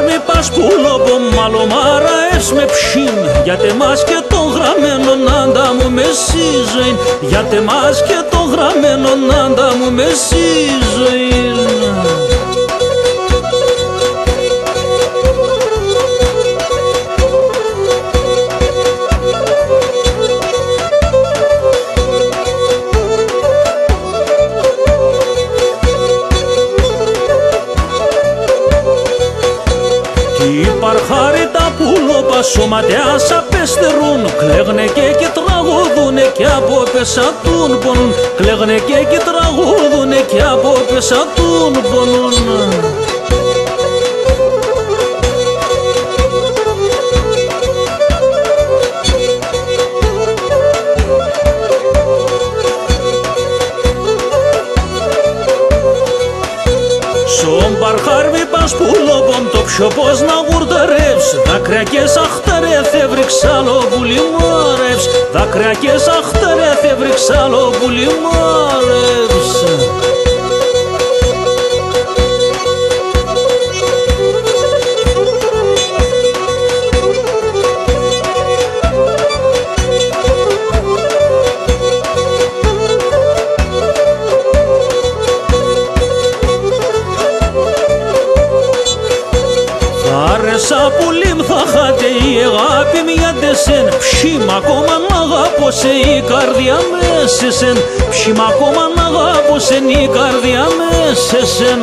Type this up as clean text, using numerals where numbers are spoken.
μη πας πουλόπο μάλλον μαραεύς με ψήν, γιατί μας και το γραμμένο νάντα μου με σύζειν, γιατί μας και το γραμμένο νάντα μου με σύζειν. Υπαρχάρι τα πουλόπα σωματεάς απεστερούν, κλαίγνε και τραγουδούνε και από πέσα τούν πονούν, κλαίγνε και τραγουδούνε και από πέσα τούν πονούν. Σον παρχάρβι πας πουλόπον το πιο πως να γουρτερεύς, δάκρυα και σαχταρέ θεύριξ άλλο που λιμάρευς, δάκρυα και σαχταρέ θεύριξ άλλο που λιμάρευς. Άρεσα πουλίμ θα χάτε η αγάπη μια τεσέν, ψήμα ακόμα μ' αγάπωσε η καρδιά με σε σεν, ψήμα ακόμα μ' αγάπωσε η καρδιά με σε σεν.